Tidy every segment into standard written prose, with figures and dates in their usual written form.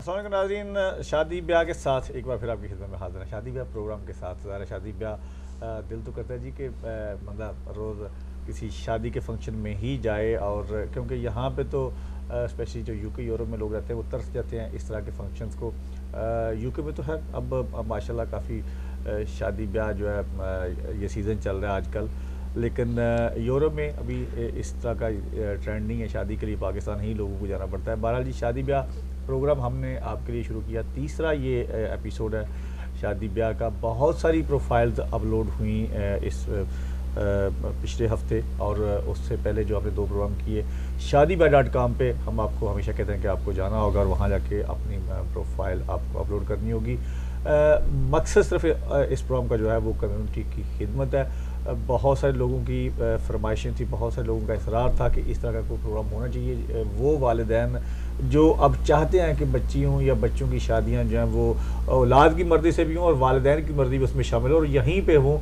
अस्सलाम वालेकुम नाज़रीन, शादी ब्याह के साथ एक बार फिर आपकी खिदमत में हाज़िर है। शादी ब्याह प्रोग्राम के साथ ज़ाहिर है शादी ब्याह दिल तो करता है जी कि बंदा रोज़ किसी शादी के फंक्शन में ही जाए, और क्योंकि यहाँ पे तो स्पेशली जो यूके यूरोप में लोग रहते हैं वो तरस जाते हैं इस तरह के फंक्शंस को। यूके में तो है अब माशाल्लाह काफ़ी शादी ब्याह जो है ये सीज़न चल रहा है आजकल, लेकिन यूरोप में अभी इस तरह का ट्रेंड नहीं है। शादी के लिए पाकिस्तान ही लोगों को जाना पड़ता है। बहरहाल जी, शादी ब्याह प्रोग्राम हमने आपके लिए शुरू किया, तीसरा ये एपिसोड है शादी ब्याह का। बहुत सारी प्रोफाइल्स अपलोड हुई इस पिछले हफ्ते, और उससे पहले जो आपने 2 प्रोग्राम किए shaadibyah.com पे। हम आपको हमेशा कहते हैं कि आपको जाना होगा और वहाँ जाके अपनी प्रोफाइल आपको अपलोड करनी होगी। मकसद सिर्फ इस प्रोग्राम का जो है वो कम्युनिटी की खिदमत है। बहुत सारे लोगों की फरमाइशें थी, बहुत सारे लोगों का इसरार था कि इस तरह का कोई प्रोग्राम होना चाहिए। वो वालिदैन जो अब चाहते हैं कि बच्चियों या बच्चों की शादियां जो हैं वो औलाद की मर्ज़ी से भी हों और वालिदैन की मर्ज़ी भी उसमें शामिल हो और यहीं पे हों,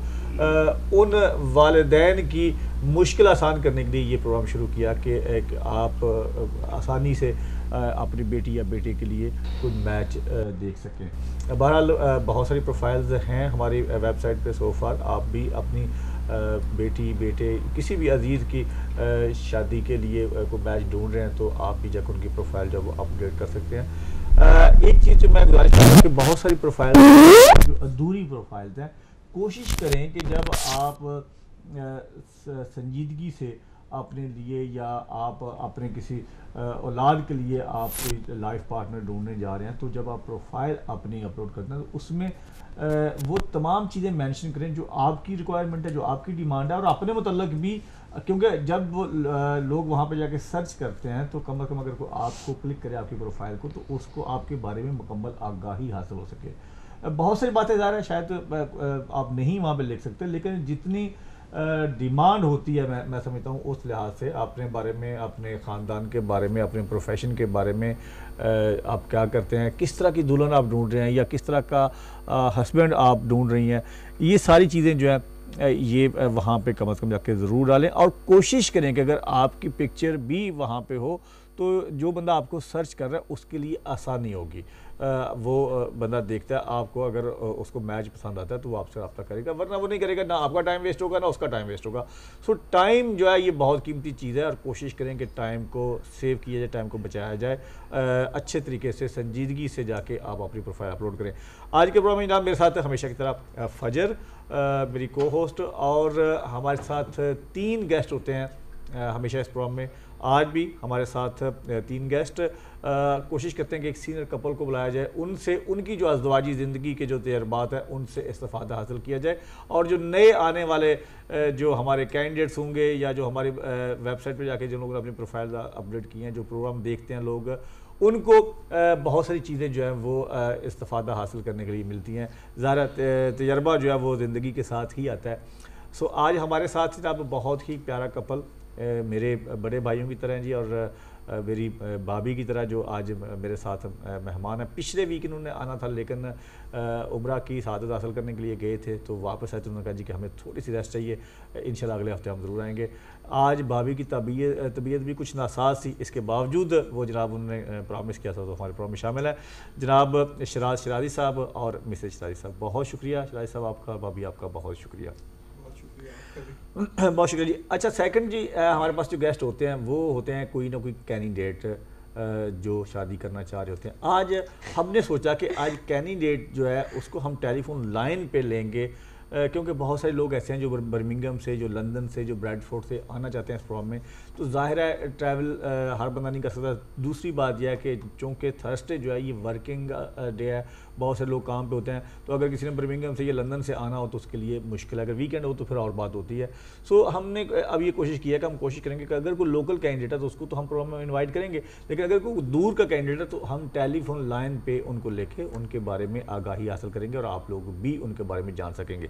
उन वालिदैन की मुश्किल आसान करने के लिए ये प्रोग्राम शुरू किया कि आप आसानी से अपनी बेटी या बेटे के लिए कोई मैच देख सकें। बहरहाल बहुत सारी प्रोफाइल्स हैं हमारी वेबसाइट पे सो फार। आप भी अपनी बेटी बेटे किसी भी अजीज़ की शादी के लिए कोई मैच ढूंढ रहे हैं तो आप भी जाकर उनकी प्रोफाइल जो वो अपडेट कर सकते हैं। एक चीज़ जो मैं गुजारिश करूँगा कि बहुत सारी प्रोफाइल जो अधूरी प्रोफाइल्स हैं, कोशिश करें कि जब आप संजीदगी से अपने लिए या आप अपने किसी औलाद के लिए आप कोई लाइफ पार्टनर ढूंढने जा रहे हैं, तो जब आप प्रोफाइल अपनी अपलोड करते हैं तो उसमें वो तमाम चीज़ें मेंशन करें जो आपकी रिक्वायरमेंट है, जो आपकी डिमांड है, और अपने मुतल्लक भी। क्योंकि जब वो लोग वहाँ पे जाके सर्च करते हैं तो कम से कम अगर कोई आपको क्लिक करे आपकी प्रोफाइल को, तो उसको आपके बारे में मुकम्मल आगाही हासिल हो सके। बहुत सारी बातें ज़ाहिर है शायद आप नहीं वहाँ पे लिख सकते, लेकिन जितनी डिमांड होती है मैं समझता हूँ उस लिहाज से अपने बारे में, अपने ख़ानदान के बारे में, अपने प्रोफेशन के बारे में, आप क्या करते हैं, किस तरह की दुल्हन आप ढूंढ रहे हैं या किस तरह का हस्बैंड आप ढूंढ रही हैं, ये सारी चीज़ें जो है ये वहाँ पे कम से कम जाके ज़रूर डालें। और कोशिश करें कि अगर आपकी पिक्चर भी वहाँ पे हो तो जो बंदा आपको सर्च कर रहा है उसके लिए आसानी होगी। वो बंदा देखता है आपको, अगर उसको मैच पसंद आता है तो वो आपसे रब्ता करेगा, वरना वो नहीं करेगा। ना आपका टाइम वेस्ट होगा ना उसका टाइम वेस्ट होगा। सो टाइम जो है ये बहुत कीमती चीज़ है और कोशिश करें कि टाइम को सेव किया जाए, टाइम को बचाया जाए, अच्छे तरीके से संजीदगी से जाके आप अपनी प्रोफाइल अपलोड करें। आज के प्रोग्राम में जनाब मेरे साथ हमेशा की तरह फजर मेरी को होस्ट, और हमारे साथ 3 गेस्ट होते हैं हमेशा इस प्रोग्राम में। आज भी हमारे साथ 3 गेस्ट। कोशिश करते हैं कि एक सीनियर कपल को बुलाया जाए, उनसे उनकी जो अज़दवाजी ज़िंदगी के जो तजर्बात है उनसे इस्तिफ़ादा हासिल किया जाए, और जो नए आने वाले जो हमारे कैंडिडेट्स होंगे या जो हमारी वेबसाइट पर जाके जिन लोगों ने अपनी प्रोफाइल अपडेट की हैं, जो प्रोग्राम देखते हैं लोग, उनको बहुत सारी चीज़ें जो हैं वो इस्तिफ़ादा हासिल करने के लिए मिलती हैं। ज़ाहिर तजर्बा जो है वो ज़िंदगी के साथ ही आता है। सो आज हमारे साथ जनाब बहुत ही प्यारा कपल, मेरे बड़े भाइयों की तरह जी, और मेरी भाभी की तरह जो आज मेरे साथ मेहमान हैं। पिछले वीक इन्होंने आना था, लेकिन उम्रा की सआदत हासिल करने के लिए गए थे तो वापस आए तो उन्होंने कहा जी कि हमें थोड़ी सी रेस्ट चाहिए, इंशाल्लाह अगले हफ्ते हम ज़रूर आएंगे। आज भाभी की तबीयत भी कुछ नासाज थी, इसके बावजूद वो जनाब उन्होंने प्रॉमिस किया था तो हमारे प्रोग्राम में शामिल है जनाब शराज शराजी साहब और मिसेज शराजी साहब। बहुत शुक्रिया शराजी साहब आपका, भाभी आपका बहुत शुक्रिया। बहुत शुक्रिया जी। अच्छा, सेकंड जी, हमारे पास जो गेस्ट होते हैं वो होते हैं कोई ना कोई कैंडिडेट जो शादी करना चाह रहे होते हैं। आज हमने सोचा कि आज कैंडिडेट जो है उसको हम टेलीफोन लाइन पे लेंगे, क्योंकि बहुत सारे लोग ऐसे हैं जो बर्मिंघम से, जो लंदन से, जो ब्रैडफोर्ड से आना चाहते हैं इस प्रोग्राम में। तो ज़ाहिर है ट्रैवल हर बंदा नहीं कर सकता। दूसरी बात यह है कि चूँकि थर्सडे जो है ये वर्किंग डे है, बहुत से लोग काम पे होते हैं, तो अगर किसी ने बर्मिंघम से या लंदन से आना हो तो उसके लिए मुश्किल है। अगर वीकेंड हो तो फिर और बात होती है। सो हमने अब ये कोशिश की है कि हम कोशिश करेंगे कि अगर कोई लोकल कैंडिडेट है तो उसको तो हम प्रोग्राम में इन्वाइट करेंगे, लेकिन अगर कोई दूर का कैंडिडेट है तो हम टेलीफोन लाइन पर उनको लेके उनके बारे में आगाही हासिल करेंगे और आप लोग भी उनके बारे में जान सकेंगे।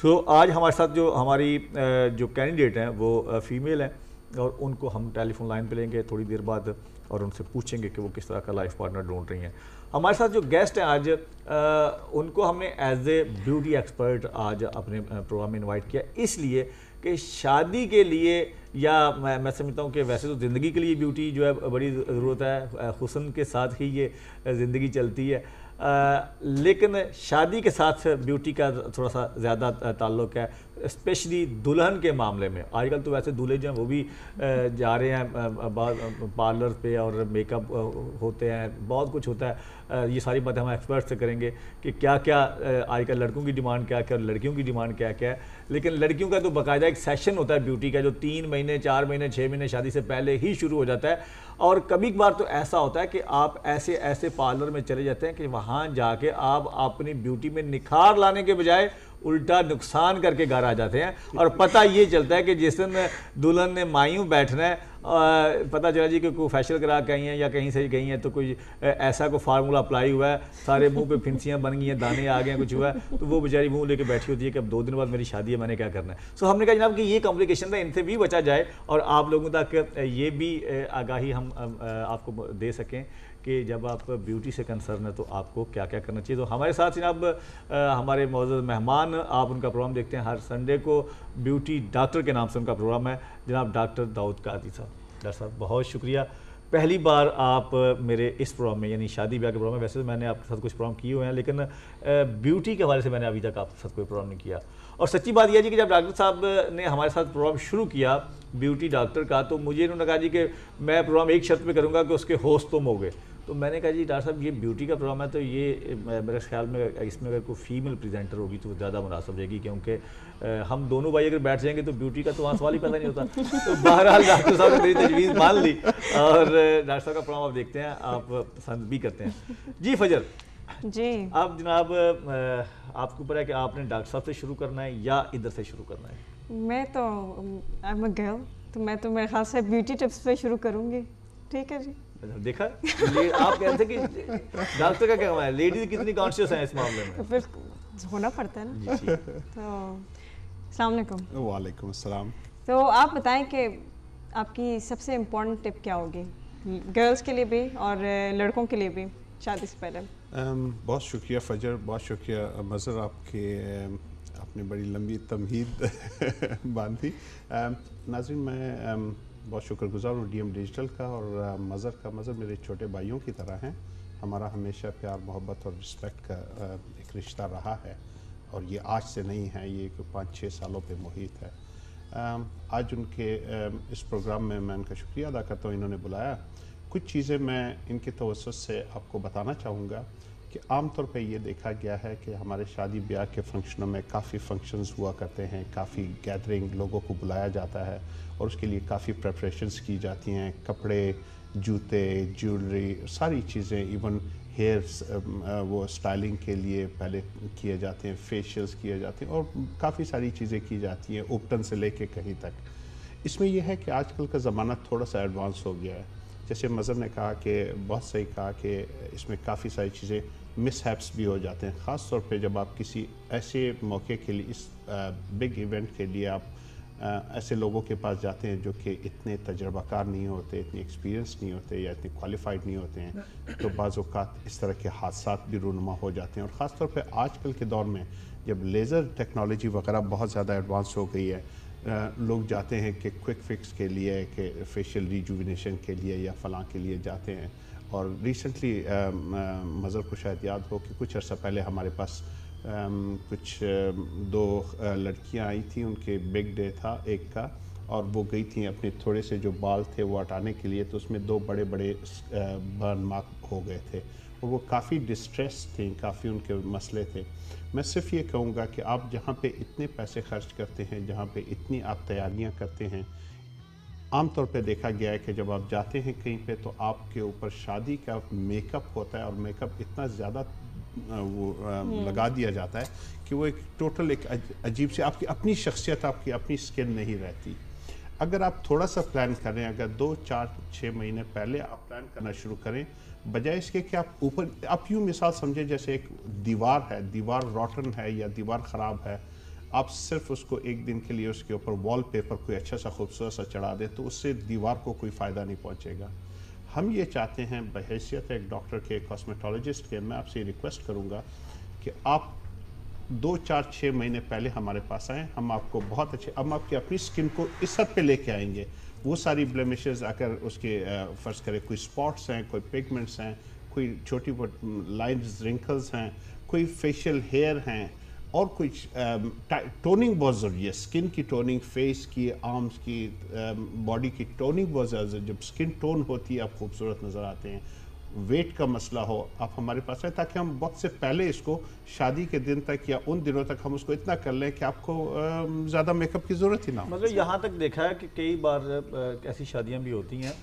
सो आज हमारे साथ जो हमारी जो कैंडिडेट हैं वो फीमेल हैं, और उनको हम टेलीफोन लाइन पे लेंगे थोड़ी देर बाद और उनसे पूछेंगे कि वो किस तरह का लाइफ पार्टनर ढूंढ रही हैं। हमारे साथ जो गेस्ट हैं आज, उनको हमने एज ए ब्यूटी एक्सपर्ट आज अपने प्रोग्राम में इनवाइट किया, इसलिए कि शादी के लिए या मैं समझता हूँ कि वैसे तो ज़िंदगी के लिए ब्यूटी जो है बड़ी ज़रूरत है, हुस्न के साथ ही ये ज़िंदगी चलती है, लेकिन शादी के साथ ब्यूटी का थोड़ा सा ज़्यादा ताल्लुक़ है, स्पेशली दुल्हन के मामले में। आजकल तो वैसे दूल्हे जो हैं वो भी जा रहे हैं पार्लर पे और मेकअप होते हैं, बहुत कुछ होता है। ये सारी बातें हम एक्सपर्ट से करेंगे कि क्या क्या आजकल लड़कों की डिमांड क्या क्या, लड़कियों की डिमांड क्या क्या है। लेकिन लड़कियों का तो बाकायदा एक सेशन होता है ब्यूटी का, जो 3 महीने 4 महीने 6 महीने शादी से पहले ही शुरू हो जाता है। और कभी कभार तो ऐसा होता है कि आप ऐसे ऐसे पार्लर में चले जाते हैं कि वहाँ जाके आप अपनी ब्यूटी में निखार लाने के बजाय उल्टा नुकसान करके घर आ जाते हैं। और पता ये चलता है कि जिस दिन दुल्हन ने मायूं बैठना है, पता चला जी कि कोई फैशियल करा के आई हैं या कहीं से गई हैं तो कोई ऐसा कोई फार्मूला अप्लाई हुआ है, सारे मुंह पे फिंसियाँ बन गई हैं, दाने आ गए हैं, कुछ हुआ है, तो वो बेचारी मुंह लेके बैठी होती है कि अब 2 दिन बाद मेरी शादी है, मैंने क्या करना है। सो हमने कहा जनाब कि ये कॉम्प्लिकेशन है, इनसे भी बचा जाए और आप लोगों तक ये भी आगाही हम आपको दे सकें कि जब आप ब्यूटी से कंसर्न है तो आपको क्या क्या करना चाहिए। तो हमारे साथ जनाब हमारे मौजूद मेहमान, आप उनका प्रोग्राम देखते हैं हर संडे को, ब्यूटी डॉक्टर के नाम से उनका प्रोग्राम है, जनाब डॉक्टर दाऊद कादी साहब। डॉक्टर साहब बहुत शुक्रिया, पहली बार आप मेरे इस प्रोग्राम में, यानी शादी ब्याह के प्रोग्राम में, वैसे तो मैंने आपके साथ कुछ प्रोग्राम किए हुए हैं लेकिन ब्यूटी के हवाले से मैंने अभी तक आपके साथ कोई प्रोग्राम नहीं किया। और सच्ची बात यह जी कि जब डॉक्टर साहब ने हमारे साथ प्रोग्राम शुरू किया ब्यूटी डॉक्टर का, तो मुझे इन्होंने कहा जी कि मैं प्रोग्राम एक शर्त पे करूँगा कि उसके होस्ट तुम होगे। तो मैंने कहा जी डॉक्टर साहब ये ब्यूटी का प्रोग्राम है तो ये मेरे ख्याल में इसमें अगर कोई फीमेल प्रेजेंटर होगी तो ज़्यादा मुनासिब रहेगी, क्योंकि हम दोनों भाई अगर बैठ जाएंगे तो ब्यूटी का तो वहाँ सवाल ही पैदा नहीं होता। तो बहरहाल डॉक्टर साहब ने मेरी तजवीज़ मान ली और डॉक्टर साहब का प्रोग्राम आप देखते हैं, आप पसंद भी करते हैं। जी फजर जी, आप जनाब आपके ऊपर है कि आपने डॉक्टर साहब से शुरू करना है या इधर से शुरू करना है? मैं तो आई एम अ गर्ल, तो मैं तो मेरे ख्याल से ब्यूटी टिप्स पे शुरू करूँगी। ठीक है जी, देखा ये आप कहते हैं कि डॉक्टर का क्या है, लेडीज कितनी कॉन्शियस है इस मामले में, तो फिर होना पड़ता है ना। जी। तो अस्सलाम वालेकुम। वालेकुम अस्सलाम। तो आप बताएं कि आपकी सबसे इम्पोर्टेंट टिप क्या होगी गर्ल्स के लिए भी और लड़कों के लिए भी शादी से पहले? बहुत शुक्रिया फजर, बहुत शुक्रिया मज़र, आपने बड़ी लंबी तमहीद बांधी। नाज़रीन मैं बहुत शुक्रगुज़ार हूँ डीएम डिजिटल का और मज़र का। मज़र मेरे छोटे भाइयों की तरह हैं, हमारा हमेशा प्यार मोहब्बत और रिस्पेक्ट का एक रिश्ता रहा है और ये आज से नहीं है, ये 5-6 सालों पे मुहित है। आज उनके इस प्रोग्राम में मैं उनका शुक्रिया अदा करता हूँ, इन्होंने बुलाया। कुछ चीज़ें मैं इनके तवज्जुह से आपको बताना चाहूँगा कि आम तौर पे ये देखा गया है कि हमारे शादी ब्याह के फंक्शनों में काफ़ी फंक्शंस हुआ करते हैं, काफ़ी गैदरिंग, लोगों को बुलाया जाता है और उसके लिए काफ़ी प्रेपरेशंस की जाती हैं, कपड़े, जूते, ज्वेलरी, सारी चीज़ें, इवन हेयर्स वो स्टाइलिंग के लिए पहले किए जाते हैं, फेशियल्स किए जाते हैं और काफ़ी सारी चीज़ें की जाती हैं, उपटन से लेके कहीं तक। इसमें यह है कि आजकल का ज़माना थोड़ा सा एडवांस हो गया है। जैसे मज़र ने कहा कि बहुत सही कहा कि इसमें काफ़ी सारी चीज़ें मिसहैप्स भी हो जाते हैं, ख़ास तौर पे जब आप किसी ऐसे मौके के लिए, इस बिग इवेंट के लिए आप ऐसे लोगों के पास जाते हैं जो कि इतने तजर्बाकार नहीं होते, इतने एक्सपीरियंस नहीं होते या इतने क्वालिफाइड नहीं होते हैं, तो बाज़ औक़ात इस तरह के हादसात भी रूनुमा हो जाते हैं। और ख़ास तौर पे आजकल के दौर में जब लेज़र टेक्नोलॉजी वगैरह बहुत ज़्यादा एडवांस हो गई है, लोग जाते हैं कि क्विक फिक्स के लिए, कि फेशियल रिजुविनेशन के लिए या फ़लाँ के लिए जाते हैं। और रिसेंटली मज़र को शायद याद हो कि कुछ अर्सा पहले हमारे पास कुछ 2 लड़कियां आई थी, उनके बिग डे था एक का, और वो गई थी अपने थोड़े से जो बाल थे वो हटाने के लिए, तो उसमें 2 बड़े बड़े बर्न मार्क हो गए थे और वो काफ़ी डिस्ट्रेस थी, काफ़ी उनके मसले थे। मैं सिर्फ ये कहूँगा कि आप जहाँ पे इतने पैसे खर्च करते हैं, जहाँ पे इतनी आप तैयारियाँ करते हैं, आम तौर पे देखा गया है कि जब आप जाते हैं कहीं पे तो आपके ऊपर शादी का मेकअप होता है और मेकअप इतना ज़्यादा लगा दिया जाता है कि वो एक टोटल एक अजीब से आपकी अपनी शख्सियत, आपकी अपनी स्किन नहीं रहती। अगर आप थोड़ा सा प्लान करें, अगर 2, 4, 6 महीने पहले आप प्लान करना शुरू करें, बजाय इसके कि आप ऊपर, आप यूँ मिसाल समझें जैसे एक दीवार है, दीवार रॉटन है या दीवार ख़राब है, आप सिर्फ उसको एक दिन के लिए उसके ऊपर वॉलपेपर कोई अच्छा सा खूबसूरत सा चढ़ा दें तो उससे दीवार को कोई फ़ायदा नहीं पहुंचेगा। हम ये चाहते हैं बहैसियत एक डॉक्टर के, कॉस्मेटोलॉजिस्ट के, मैं आपसे रिक्वेस्ट करूंगा कि आप 2-4-6 महीने पहले हमारे पास आएँ, हम आपको बहुत अच्छे, हम आपकी अपनी स्किन को इस हद पे लेके आएंगे। वो सारी ब्लेमिशेस अगर उसके फ़र्ज़ करें कोई स्पॉट्स हैं, कोई पिगमेंट्स हैं, कोई छोटी लाइन्स रिंकल्स हैं, कोई फेशियल हेयर हैं, और कुछ टोनिंग बहुत ज़रूरी है। स्किन की टोनिंग, फेस की, आर्म्स की, बॉडी की टोनिंग बहुत ज़्यादा। जब स्किन टोन होती है आप खूबसूरत नज़र आते हैं। वेट का मसला हो, आप हमारे पास आए ताकि हम वक्त से पहले इसको शादी के दिन तक या उन दिनों तक हम उसको इतना कर लें कि आपको ज़्यादा मेकअप की ज़रूरत ही ना हो। मतलब यहाँ तक देखा है कि कई बार ऐसी शादियाँ भी होती हैं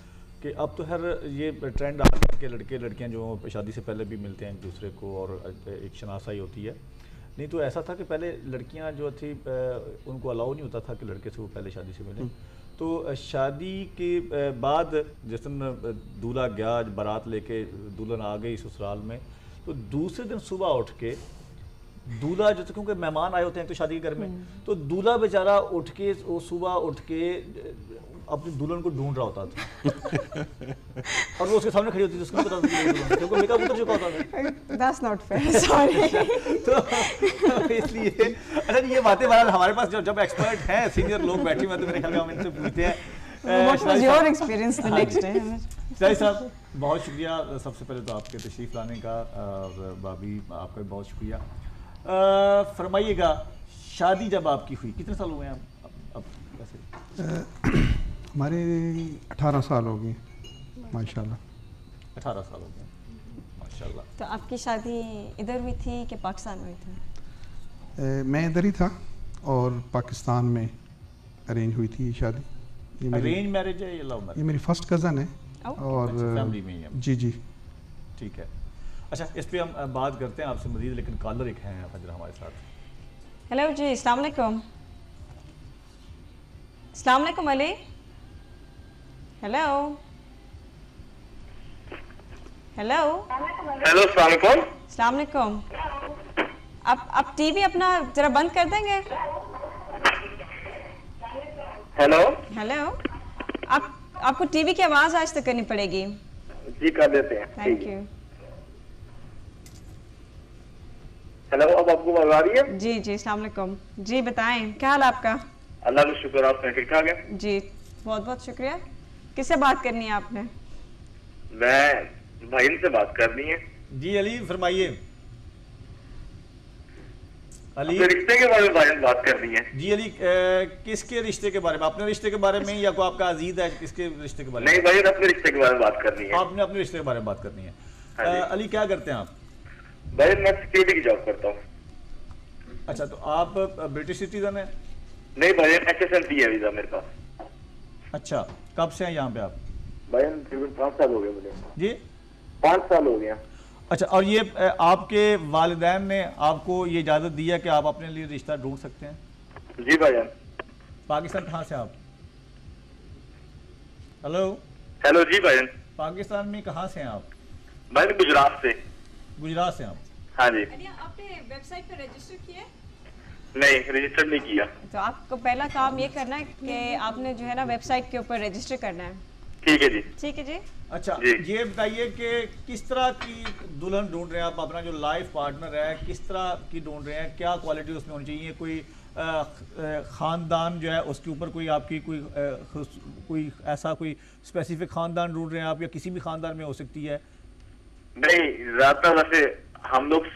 कि अब तो हर ये ट्रेंड आ गया कि लड़के लड़कियाँ जो शादी से पहले भी मिलते हैं एक दूसरे को और एक शनासाई होती है। नहीं तो ऐसा था कि पहले लड़कियां जो थी उनको अलाउ नहीं होता था कि लड़के से वो पहले शादी से मिलें। तो शादी के बाद जिस दिन दूल्हा गया, बारात लेके दुल्हन आ गई ससुराल में, तो दूसरे दिन सुबह उठ के दूल्हा जो, क्योंकि मेहमान आए होते हैं तो शादी के घर में, तो दूल्हा बेचारा उठ के वो सुबह उठ के अपनी दुल्हन को ढूंढ रहा होता था और वो उसके सामने खड़ी होती थी, उसको पता था क्योंकि मेकअप उतर चुका होता था। That's not fair, sorry. तो इसलिए अच्छा ये बातें हमारे पास जब एक्सपर्ट हैं, सीनियर लोग बैठे हुए, तो मेरे ख्याल में हम इनसे पूछते हैं। What was your experience the next day? Shahid साहब बहुत शुक्रिया सबसे पहले तो आपके तशरीफ़ लाने का, और भाभी आपका भी बहुत शुक्रिया। फरमाइएगा, शादी जब आपकी हुई कितने साल हुए हैं अब वैसे? हमारे 18 साल हो गए माशाल्लाह। 18 साल हो गए माशाल्लाह। तो आपकी शादी इधर हुई थी कि पाकिस्तान में हुई थी? मैं इधर ही था और पाकिस्तान में अरेंज हुई थी ये शादी। अरेंज मैरिज है या लव मैरिज? ये मेरी फर्स्ट कज़न है और फैमिली में ही है। जी जी ठीक है। अच्छा इस पे हम बात करते हैं आपसे मजीद, लेकिन कॉलर एक हैं हजरा हमारे साथ। हेलो जी, अस्सलाम वालेकुम। अस्सलाम वालेकुम अली। हेलो हेलो हेलो, अस्सलाम वालेकुम। अस्सलाम वालेकुम। आप टीवी अपना जरा बंद कर देंगे? हेलो हेलो, आपको टीवी की आवाज आज तक करनी पड़ेगी। जी कर देते हैं। Thank you. हेलो, अब आपको आवाज आ रही है? जी जी, अस्सलाम वालेकुम जी, बताएं क्या हाल आपका? अल्लाह का शुक्र, आप ठीक ठाक है? जी बहुत बहुत शुक्रिया। किससे बात करनी है आपने? मैं भाई से बात करनी है। जी अली फरमाइए। अली रिश्ते के बारे में भाई बात करनी है। जी अली, किसके रिश्ते के बारे में? अपने रिश्ते के बारे में या कोई आपका अजीज है, किसके रिश्ते के बारे में? नहीं भाई, अपने रिश्ते के बारे में बात करनी है। आपने अपने रिश्ते के बारे में बात करनी है। अली क्या करते हैं आप? भाई मैं सिक्योरिटी की जॉब करता हूँ। अच्छा, तो आप ब्रिटिश सिटीजन है? नहीं भाई, HSLP है वीजा मेरे पास। अच्छा, कब से हैं यहाँ पे आप? भाई 5 साल हो गए मुझे। जी 5 साल हो गया। अच्छा, और ये आपके वालिदैन ने आपको ये इजाज़त दी है कि आप अपने लिए रिश्ता ढूंढ सकते हैं? जी भाईजान। पाकिस्तान कहाँ से आप? हेलो हेलो जी भाईजान। पाकिस्तान में कहाँ से हैं आप? भाई गुजरात से। गुजरात से आप? हाँ जी। आपने वेबसाइट पर रजिस्टर किया? नहीं, रजिस्टर नहीं किया। तो आपको पहला काम ये करना है कि आपने जो है ना वेबसाइट के ऊपर रजिस्टर करना है। ठीक है जी। ठीक है जी। अच्छा जी। ये बताइए कि किस तरह की दुल्हन ढूंढ रहे हैं आप? अपना जो लाइफ पार्टनर है किस तरह की ढूंढ रहे हैं? क्या क्वालिटी उसमें होनी चाहिए? कोई ख़ानदान जो है उसके ऊपर कोई आपकी कोई ऐसा कोई स्पेसिफिक ख़ानदान ढूंढ रहे हैं आप, या किसी भी ख़ानदान में हो सकती है? नहीं, ज़्यादातर वैसे हम लोग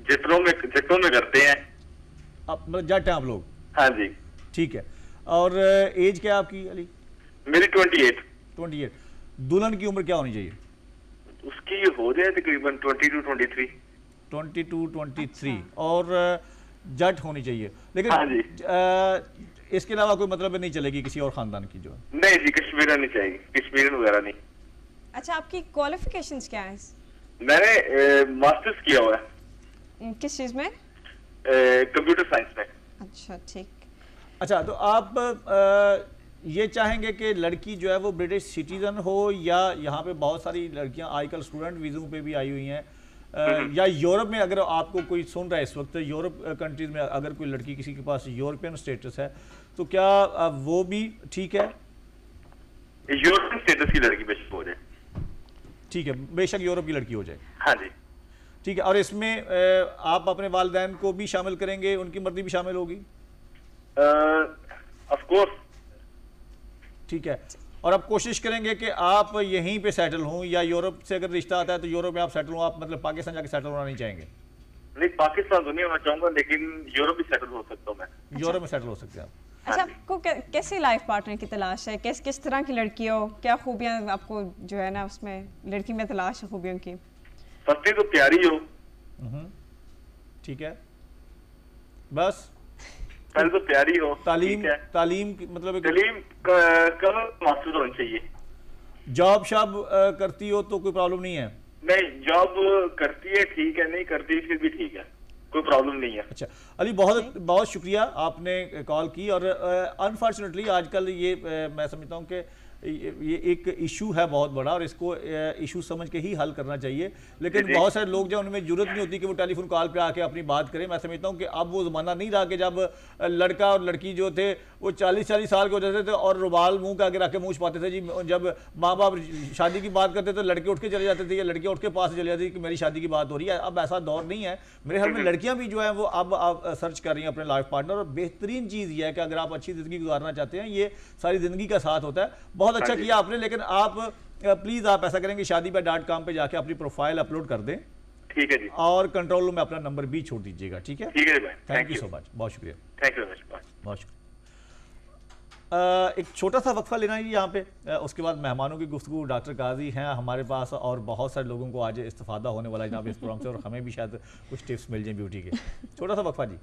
जितनों में करते हैं। आप मतलब जट हैं आप लोग? हाँ जी। ठीक है। और एज क्या है आपकी अली? मेरी 28। 28। दुल्हन की उम्र क्या होनी चाहिए? उसकी हो जाए तकरीबन 22-23। 22-23। और जट होनी चाहिए, लेकिन हाँ जी। इसके अलावा कोई मतलब नहीं चलेगी किसी और खानदान की जो? नहीं जी, कश्मीर नहीं चाहिए, कश्मीर वगैरह नहीं। अच्छा, आपकी क्वालिफिकेशंस क्या है? मैंने मास्टर्स किया हुआ है। किस चीज़ में? कंप्यूटर साइंस में। अच्छा ठीक। अच्छा, तो आप ये चाहेंगे कि लड़की जो है वो ब्रिटिश सिटीजन हो, या यहाँ पे बहुत सारी लड़कियाँ आजकल स्टूडेंट वीज़ों पे भी आई हुई हैं, या यूरोप में अगर आपको कोई सुन रहा है इस वक्त, यूरोप कंट्रीज़ में अगर कोई लड़की किसी के पास यूरोपियन स्टेटस है तो क्या वो भी ठीक है? यूरोपियन स्टेटस की लड़की बेशक हो जाए। ठीक है, बेशक यूरोप की लड़की हो जाए। हाँ जी। ठीक है, और इसमें आप अपने वालिदैन को भी शामिल करेंगे, उनकी मर्जी भी शामिल होगी? Of course. ठीक है, और आप कोशिश करेंगे कि आप यहीं पे सेटल हों, या यूरोप से अगर रिश्ता आता है तो यूरोप में आप सेटल हों, आप मतलब पाकिस्तान जाके सेटल होना नहीं चाहेंगे? नहीं, पाकिस्तान तो नहीं होना चाहूंगा, लेकिन यूरोप भी सेटल हो सकता हूँ मैं। यूरोप में सेटल हो सकते हैं आप। अच्छा, आपको कैसी लाइफ पार्टनर की तलाश है? किस तरह की लड़की हो? क्या खूबियां आपको जो है ना उसमें लड़की में तलाश है खूबियों की? फर्स्ट तो प्यारी हो। ठीक है, बस पहले तो प्यारी हो। तालीम, ठीक है। तालीम मतलब तालीम कम मास्टर होनी चाहिए। जॉब शाब करती हो तो कोई प्रॉब्लम नहीं है? नहीं, जॉब करती है ठीक है, नहीं करती फिर भी ठीक है, कोई प्रॉब्लम नहीं है। अच्छा अली, बहुत बहुत शुक्रिया आपने कॉल की। और अनफॉर्चुनेटली आजकल ये मैं समझता हूँ कि ये एक इशू है बहुत बड़ा, और इसको इशू समझ के ही हल करना चाहिए। लेकिन बहुत सारे लोग जो उनमें जरूरत नहीं होती कि वो टेलीफोन कॉल पे आके अपनी बात करें। मैं समझता हूँ कि अब वो ज़माना नहीं रहा कि जब लड़का और लड़की जो थे वो 40-40 साल के हो जाते थे और रुमाल मुंह के आगे रख के मुँह छुपाते थे जी। जब माँ बाप शादी की बात करते तो लड़के उठ के चले जाते थे या लड़कियाँ उठ के पास चले जाती थी कि मेरी शादी की बात हो रही है। अब ऐसा दौर नहीं है। मेरे ख्याल में लड़कियाँ भी जो है वो अब सर्च कर रही हैं अपने लाइफ पार्टनर। और बेहतरीन चीज़ ये है कि अगर आप अच्छी ज़िंदगी गुजारना चाहते हैं, ये सारी ज़िंदगी का साथ होता है। बहुत अच्छा किया आपने, लेकिन आप प्लीज़ आप ऐसा करेंगे shaadibai.com पे जाके अपनी प्रोफाइल अपलोड कर दें। ठीक है जी। और कंट्रोल रूम में अपना नंबर भी छोड़ दीजिएगा। ठीक है, ठीक है भाई, थैंक यू सो मच, बहुत शुक्रिया। थैंक यू वेरी मच, बहुत शुक्रिया। एक छोटा सा वक्फा लेना है यहाँ पे, उसके बाद मेहमानों की गुफ्तगू। डॉक्टर काजी हैं हमारे पास, और बहुत सारे लोगों को आज इस्तेफादा होने वाला है जनाब इस प्रोग्राम से, और हमें भी शायद कुछ टिप्स मिल जाए ब्यूटी के। छोटा सा वक्फा जी।